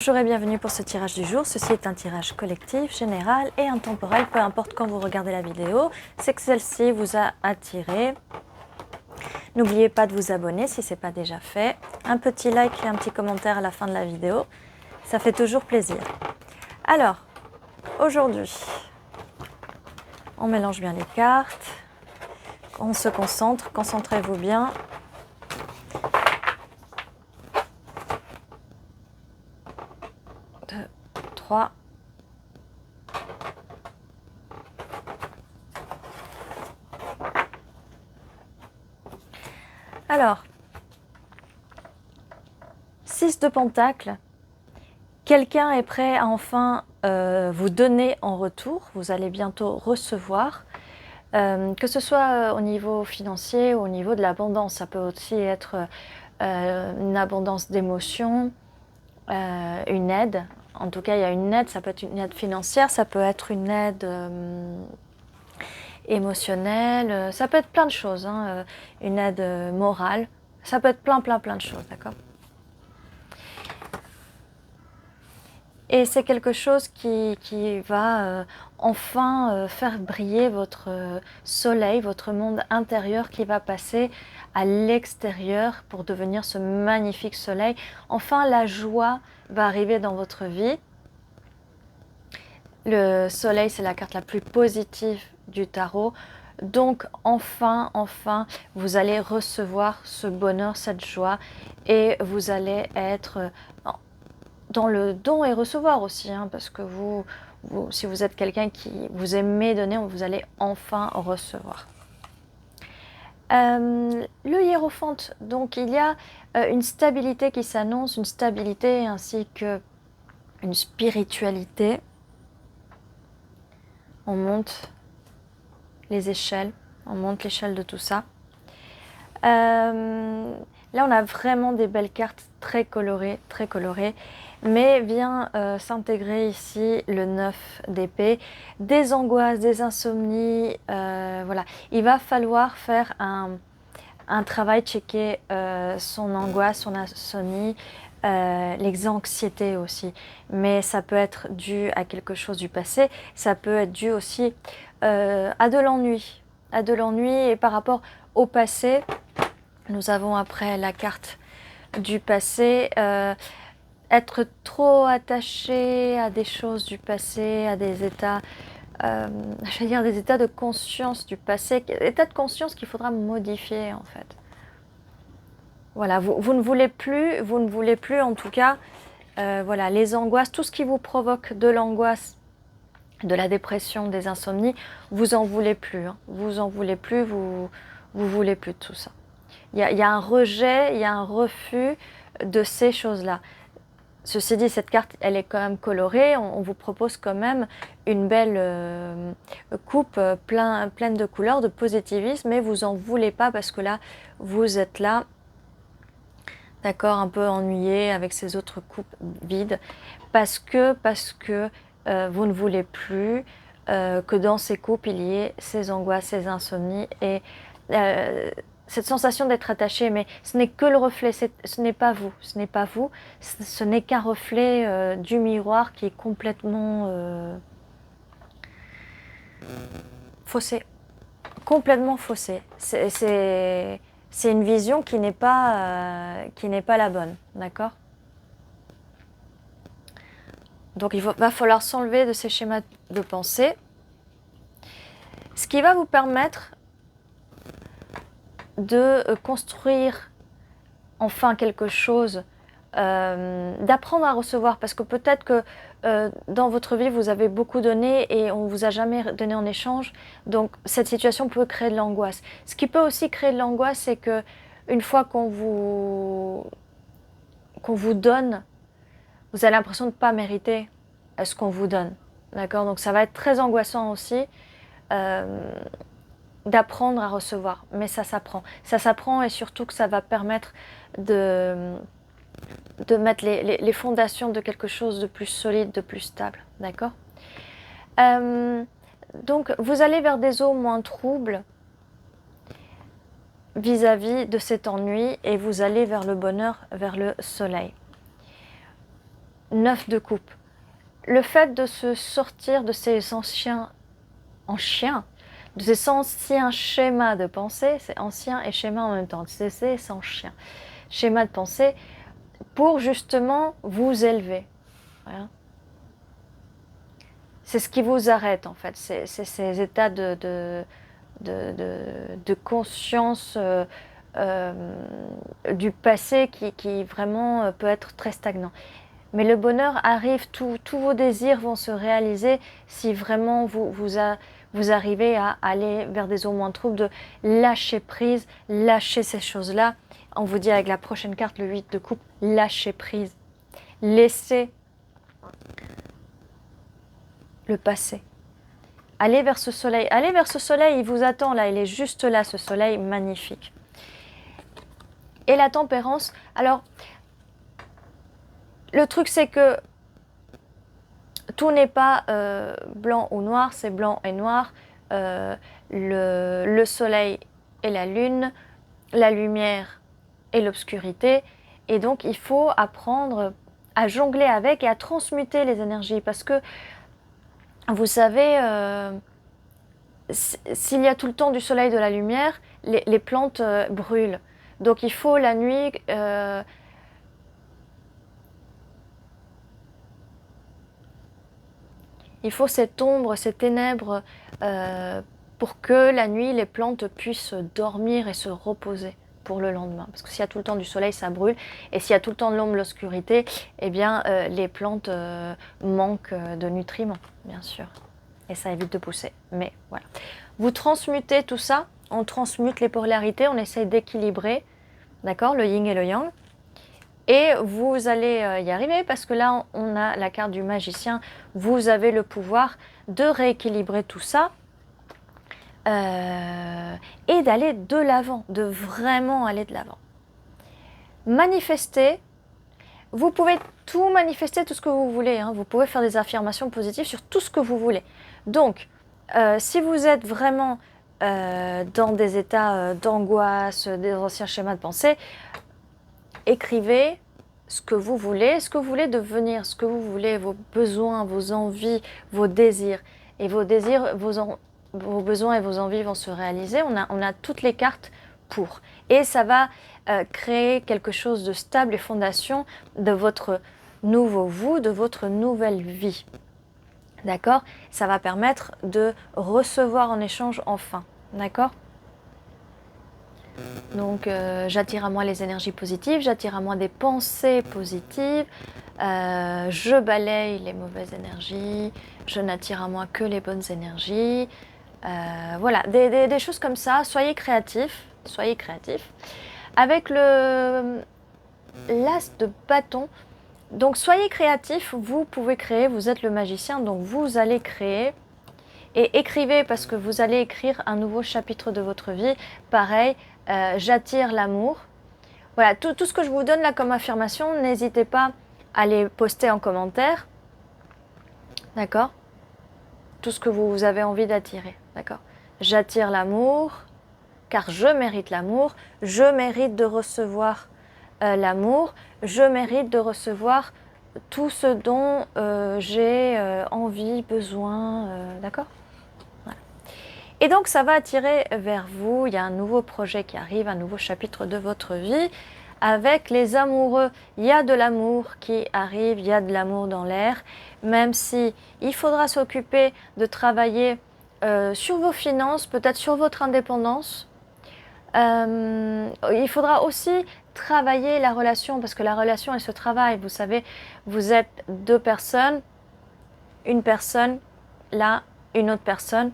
Bonjour et bienvenue pour ce tirage du jour. Ceci est un tirage collectif, général et intemporel, peu importe quand vous regardez la vidéo. C'est que celle-ci vous a attiré. N'oubliez pas de vous abonner si ce n'est pas déjà fait. Un petit like et un petit commentaire à la fin de la vidéo. Ça fait toujours plaisir. Alors, aujourd'hui, on mélange bien les cartes. On se concentre, concentrez-vous bien. 2, 3. Alors, 6 de Pentacles. Quelqu'un est prêt à enfin vous donner en retour. Vous allez bientôt recevoir. Que ce soit au niveau financier ou au niveau de l'abondance. Ça peut aussi être une abondance d'émotions, une aide. En tout cas, il y a une aide. Ça peut être une aide financière, ça peut être une aide émotionnelle. Ça peut être plein de choses. Hein, une aide morale. Ça peut être plein de choses, d'accord ? Et c'est quelque chose qui va enfin faire briller votre soleil, votre monde intérieur qui va passer à l'extérieur pour devenir ce magnifique soleil. Enfin, la joie va arriver dans votre vie. Le soleil, c'est la carte la plus positive du tarot. Donc, enfin, vous allez recevoir ce bonheur, cette joie et vous allez être dans le don et recevoir aussi, hein, parce que si vous êtes quelqu'un qui vous aimez donner, vous allez enfin recevoir. Le hiérophante, donc il y a une stabilité qui s'annonce, une stabilité ainsi que une spiritualité. On monte les échelles, on monte l'échelle de tout ça. Là, on a vraiment des belles cartes très colorées, mais vient s'intégrer ici le 9 d'épée, des angoisses, des insomnies, voilà. Il va falloir faire un travail, checker son angoisse, son insomnie, les anxiétés aussi, mais ça peut être dû à quelque chose du passé, ça peut être dû aussi à de l'ennui, et par rapport au passé, nous avons après la carte du passé, être trop attaché à des choses du passé, à des états, je vais dire des états de conscience du passé, états de conscience qu'il faudra modifier en fait. Voilà, vous ne voulez plus en tout cas, voilà, les angoisses, tout ce qui vous provoque de l'angoisse, de la dépression, des insomnies, vous en voulez plus, hein, vous en voulez plus, vous voulez plus de tout ça. Il y a un rejet, il y a un refus de ces choses-là. Ceci dit, cette carte, elle est quand même colorée. On vous propose quand même une belle coupe pleine de couleurs, de positivisme, mais vous en voulez pas parce que là, vous êtes là, d'accord, un peu ennuyé avec ces autres coupes vides, parce que vous ne voulez plus que dans ces coupes, il y ait ces angoisses, ces insomnies et cette sensation d'être attaché, mais ce n'est que le reflet, ce n'est pas vous, ce n'est qu'un reflet du miroir qui est complètement faussé, C'est une vision qui n'est pas la bonne, d'accord ? Donc va falloir s'enlever de ces schémas de pensée, ce qui va vous permettre de construire enfin quelque chose, d'apprendre à recevoir, parce que peut-être que dans votre vie vous avez beaucoup donné et on ne vous a jamais donné en échange, donc cette situation peut créer de l'angoisse. Ce qui peut aussi créer de l'angoisse, c'est que une fois qu'on vous donne, vous avez l'impression de ne pas mériter ce qu'on vous donne, d'accord ? Donc ça va être très angoissant aussi d'apprendre à recevoir, mais ça s'apprend et surtout que ça va permettre de mettre les fondations de quelque chose de plus solide, de plus stable, d'accord ? Donc vous allez vers des eaux moins troubles vis-à-vis de cet ennui et vous allez vers le bonheur, vers le soleil. 9 de coupe. Le fait de se sortir de ces anciens de ces anciens schémas de pensée, c'est ancien et schéma en même temps, c'est ces anciens schémas de pensée pour justement vous élever. Voilà. C'est ce qui vous arrête en fait, c'est ces états de conscience du passé qui vraiment peut être très stagnant. Mais le bonheur arrive, tous vos désirs vont se réaliser si vraiment vous arrivez à aller vers des eaux moins troubles, de lâcher prise, lâcher ces choses-là. On vous dit avec la prochaine carte, le 8 de coupe, lâcher prise. Laissez le passé. Allez vers ce soleil. Allez vers ce soleil, il vous attend là, il est juste là, ce soleil magnifique. Et la tempérance, alors, le truc c'est que tout n'est pas blanc ou noir, c'est blanc et noir. Le soleil et la lune, la lumière et l'obscurité. Et donc, il faut apprendre à jongler avec et à transmuter les énergies. Parce que, vous savez, s'il y a tout le temps du soleil, de la lumière, les plantes brûlent. Donc, il faut la nuit... il faut cette ombre, ces ténèbres pour que la nuit, les plantes puissent dormir et se reposer pour le lendemain. Parce que s'il y a tout le temps du soleil, ça brûle. Et s'il y a tout le temps de l'ombre, l'obscurité, eh bien, les plantes manquent de nutriments, bien sûr. Et ça évite de pousser. Mais voilà. Vous transmutez tout ça. On transmute les polarités. On essaye d'équilibrer, d'accord, le yin et le yang. Et vous allez y arriver parce que là, on a la carte du magicien. Vous avez le pouvoir de rééquilibrer tout ça et d'aller de l'avant, de vraiment aller de l'avant. Manifester, vous pouvez tout manifester, tout ce que vous voulez. Hein. Vous pouvez faire des affirmations positives sur tout ce que vous voulez. Donc, si vous êtes vraiment dans des états d'angoisse, des anciens schémas de pensée, écrivez ce que vous voulez devenir, ce que vous voulez, vos besoins, vos envies, vos désirs. Et vos désirs, vos besoins et vos envies vont se réaliser. On a toutes les cartes pour. Et ça va créer quelque chose de stable et fondation de votre nouveau vous, de votre nouvelle vie. D'accord? Ça va permettre de recevoir en échange enfin. D'accord? Donc j'attire à moi les énergies positives, j'attire à moi des pensées positives, je balaye les mauvaises énergies, je n'attire à moi que les bonnes énergies. Voilà, des choses comme ça. Soyez créatifs, soyez créatifs. Avec l'as de bâton, donc soyez créatifs, vous pouvez créer, vous êtes le magicien, donc vous allez créer. Et écrivez parce que vous allez écrire un nouveau chapitre de votre vie. Pareil, j'attire l'amour. Voilà, tout ce que je vous donne là comme affirmation, n'hésitez pas à les poster en commentaire. D'accord? Tout ce que vous avez envie d'attirer. D'accord? J'attire l'amour, car je mérite l'amour. Je mérite de recevoir l'amour. Je mérite de recevoir tout ce dont j'ai envie, besoin. D'accord? Et donc ça va attirer vers vous, il y a un nouveau projet qui arrive, un nouveau chapitre de votre vie. Avec les amoureux, il y a de l'amour qui arrive, il y a de l'amour dans l'air, même si il faudra s'occuper de travailler sur vos finances, peut-être sur votre indépendance. Il faudra aussi travailler la relation, parce que la relation elle se travaille, vous savez, vous êtes deux personnes, une personne, là, une autre personne.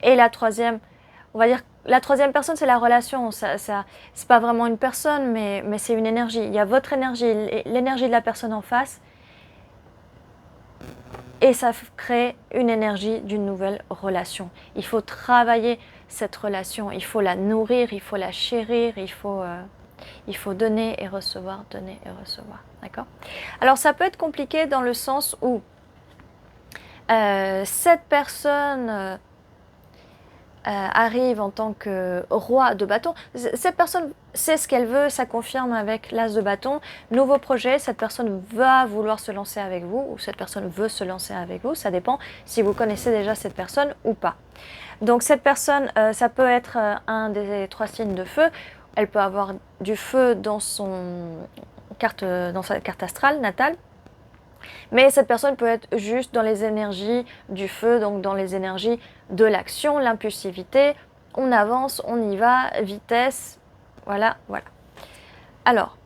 Et la troisième, on va dire, la troisième personne, c'est la relation. C'est pas vraiment une personne, mais c'est une énergie. Il y a votre énergie, l'énergie de la personne en face. Et ça crée une énergie d'une nouvelle relation. Il faut travailler cette relation. Il faut la nourrir, il faut la chérir, il faut donner et recevoir, donner et recevoir. D'accord ? Alors, ça peut être compliqué dans le sens où cette personne... arrive en tant que roi de bâton, cette personne sait ce qu'elle veut, ça confirme avec l'as de bâton. Nouveau projet, cette personne va vouloir se lancer avec vous ou cette personne veut se lancer avec vous, ça dépend si vous connaissez déjà cette personne ou pas. Donc cette personne, ça peut être un des 3 signes de feu. Elle peut avoir du feu dans sa carte astrale natale. Mais cette personne peut être juste dans les énergies du feu, donc dans les énergies de l'action, l'impulsivité. On avance, on y va, vitesse, voilà, voilà. Alors,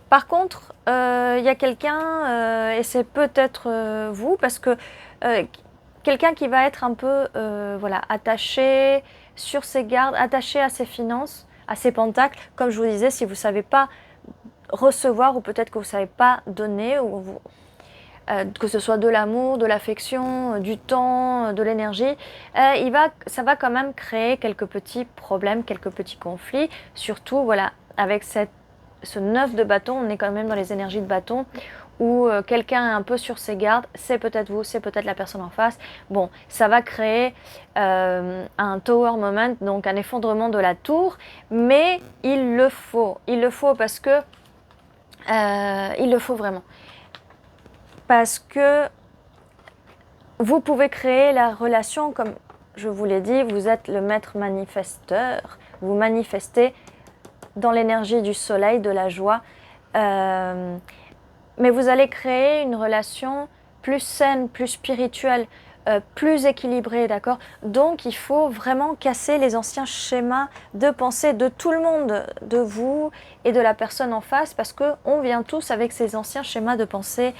par contre, il y a quelqu'un, et c'est peut-être vous, parce que quelqu'un qui va être un peu voilà, attaché sur ses gardes, attaché à ses finances, à ses pentacles. Comme je vous disais, si vous ne savez pas recevoir ou peut-être que vous ne savez pas donner, ou que ce soit de l'amour, de l'affection, du temps, de l'énergie, ça va quand même créer quelques petits problèmes, quelques petits conflits. Surtout, voilà, avec ce 9 de bâton, on est quand même dans les énergies de bâton, où quelqu'un est un peu sur ses gardes, c'est peut-être vous, c'est peut-être la personne en face. Bon, ça va créer un tower moment, donc un effondrement de la tour, mais il le faut parce que, il le faut vraiment. Parce que vous pouvez créer la relation, comme je vous l'ai dit, vous êtes le maître manifesteur, vous manifestez dans l'énergie du soleil, de la joie, mais vous allez créer une relation plus saine, plus spirituelle, plus équilibrée, d'accord? Donc il faut vraiment casser les anciens schémas de pensée de tout le monde, de vous et de la personne en face, parce qu'on vient tous avec ces anciens schémas de pensée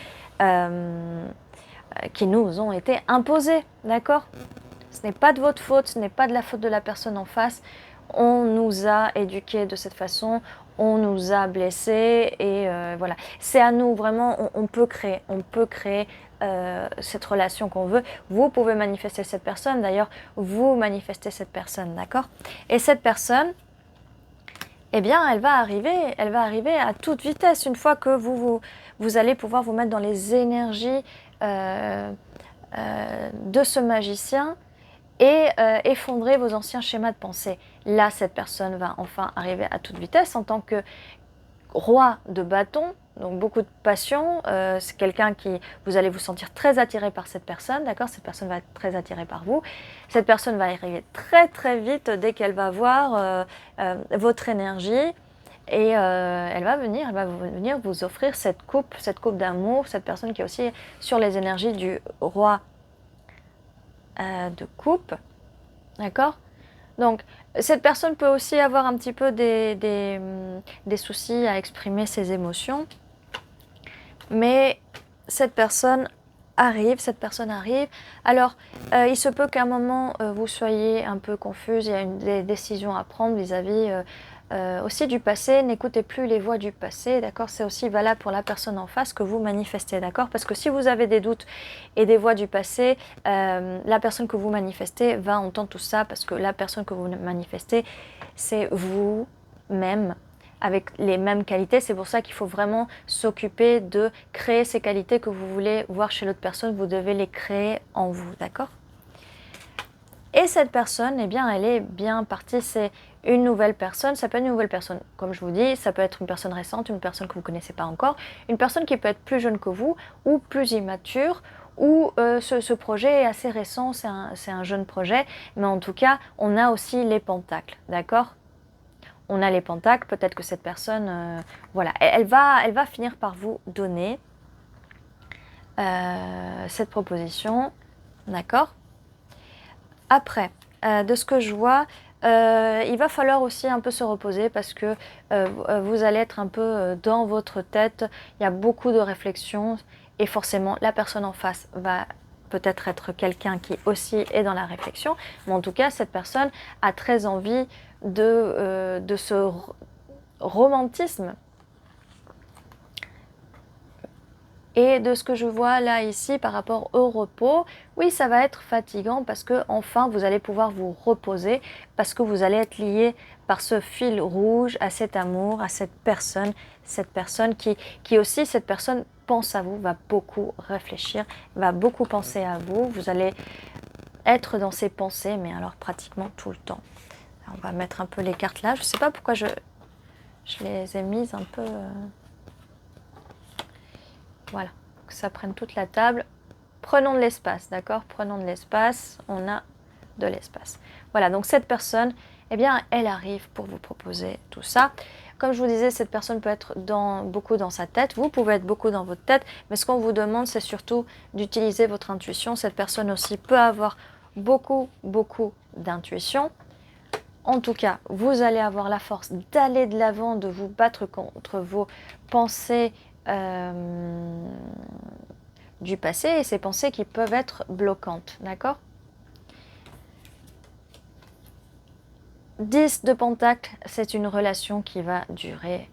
qui nous ont été imposés, d'accord? Ce n'est pas de votre faute, ce n'est pas de la faute de la personne en face. On nous a éduqués de cette façon, on nous a blessés et voilà. C'est à nous vraiment, on peut créer cette relation qu'on veut. Vous pouvez manifester cette personne, d'ailleurs, vous manifestez cette personne, d'accord? Et cette personne, eh bien, elle va arriver à toute vitesse une fois que vous allez pouvoir vous mettre dans les énergies de ce magicien et effondrer vos anciens schémas de pensée. Là, cette personne va enfin arriver à toute vitesse en tant que roi de bâton, donc beaucoup de passion. C'est quelqu'un qui, vous allez vous sentir très attiré par cette personne, d'accord? Cette personne va être très attirée par vous. Cette personne va arriver très très vite dès qu'elle va voir votre énergie. Et elle va venir vous offrir cette coupe d'amour, cette personne qui est aussi sur les énergies du roi de coupe, d'accord? Donc, cette personne peut aussi avoir un petit peu des soucis à exprimer ses émotions, mais cette personne arrive. Alors, il se peut qu'à un moment, vous soyez un peu confuse, il y a des décisions à prendre vis-à-vis aussi du passé. N'écoutez plus les voix du passé, d'accord? C'est aussi valable pour la personne en face que vous manifestez, d'accord? Parce que si vous avez des doutes et des voix du passé, la personne que vous manifestez va entendre tout ça, parce que la personne que vous manifestez, c'est vous-même, avec les mêmes qualités. C'est pour ça qu'il faut vraiment s'occuper de créer ces qualités que vous voulez voir chez l'autre personne. Vous devez les créer en vous, d'accord? Et cette personne, eh bien, elle est bien partie. C'est une nouvelle personne. Ça peut être une nouvelle personne, comme je vous dis. Ça peut être une personne récente, une personne que vous ne connaissez pas encore. Une personne qui peut être plus jeune que vous ou plus immature. Ou ce projet est assez récent, c'est un jeune projet. Mais en tout cas, on a aussi les pentacles, d'accord? On a les pentacles, peut-être que cette personne, voilà, elle va finir par vous donner cette proposition, d'accord? Après, de ce que je vois, il va falloir aussi un peu se reposer parce que vous allez être un peu dans votre tête, il y a beaucoup de réflexions et forcément la personne en face va peut-être être quelqu'un qui aussi est dans la réflexion, mais en tout cas cette personne a très envie de ce romantisme. Et de ce que je vois là ici par rapport au repos, oui ça va être fatigant parce que enfin vous allez pouvoir vous reposer, parce que vous allez être lié par ce fil rouge à cet amour, à cette personne qui aussi, cette personne pense à vous, va beaucoup réfléchir, va beaucoup penser à vous, être dans ses pensées, mais alors pratiquement tout le temps. Alors, on va mettre un peu les cartes là. Je ne sais pas pourquoi je les ai mises un peu... Voilà, que ça prenne toute la table. Prenons de l'espace, d'accord? Prenons de l'espace, on a de l'espace. Voilà, donc cette personne, eh bien, elle arrive pour vous proposer tout ça. Comme je vous disais, cette personne peut être beaucoup dans sa tête, vous pouvez être beaucoup dans votre tête, mais ce qu'on vous demande, c'est surtout d'utiliser votre intuition. Cette personne aussi peut avoir beaucoup d'intuition. En tout cas, vous allez avoir la force d'aller de l'avant, de vous battre contre vos pensées du passé et ces pensées qui peuvent être bloquantes, d'accord? 10 de Pentacle, c'est une relation qui va durer.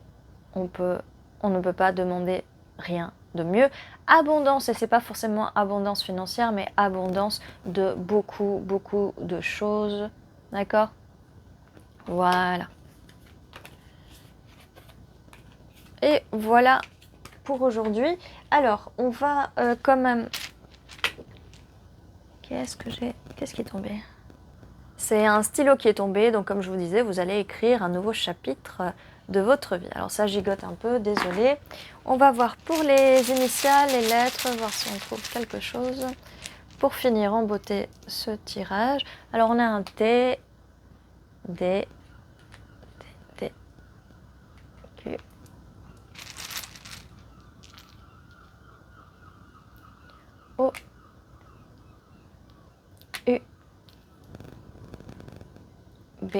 On ne peut pas demander rien de mieux. Abondance, et c'est pas forcément abondance financière, mais abondance de beaucoup de choses, d'accord? Voilà. Et voilà pour aujourd'hui. Alors, on va quand même... Qu'est-ce qui est tombé? C'est un stylo qui est tombé, donc comme je vous disais, vous allez écrire un nouveau chapitre de votre vie. Alors ça gigote un peu, désolé. On va voir pour les initiales, les lettres, voir si on trouve quelque chose. Pour finir en beauté ce tirage. Alors on a un T, D, T, Q, O, U, B,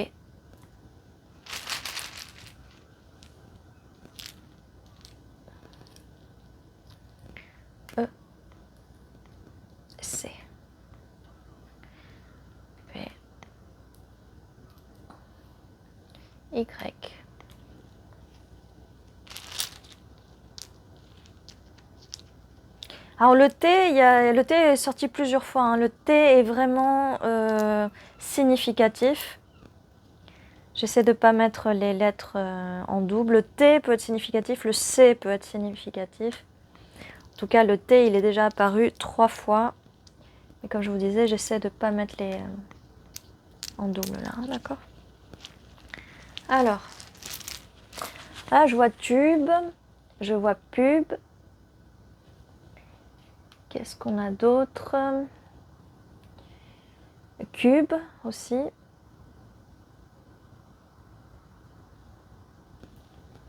E, C, P, Y. Alors le T, le T est sorti plusieurs fois, hein. Le T est vraiment significatif. J'essaie de ne pas mettre les lettres en double. Le T peut être significatif, le C peut être significatif. En tout cas, le T, il est déjà apparu 3 fois. Et comme je vous disais, j'essaie de ne pas mettre les en double là, hein, d'accord? Alors, là, je vois tube, je vois pub. Qu'est-ce qu'on a d'autre? Cube aussi.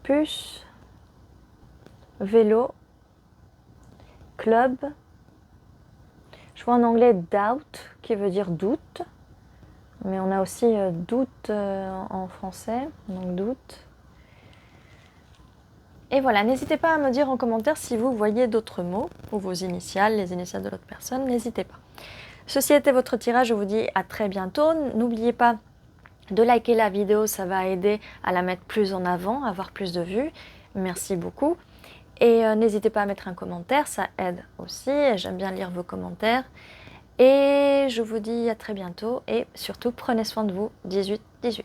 Puce. Vélo. Club. Je vois en anglais doubt qui veut dire doute. Mais on a aussi doute en français, donc doute. Et voilà, n'hésitez pas à me dire en commentaire si vous voyez d'autres mots, ou vos initiales, les initiales de l'autre personne, n'hésitez pas. Ceci était votre tirage, je vous dis à très bientôt. N'oubliez pas de liker la vidéo, ça va aider à la mettre plus en avant, à avoir plus de vues. Merci beaucoup. Et n'hésitez pas à mettre un commentaire, ça aide aussi. J'aime bien lire vos commentaires. Et je vous dis à très bientôt et surtout prenez soin de vous. 18-18.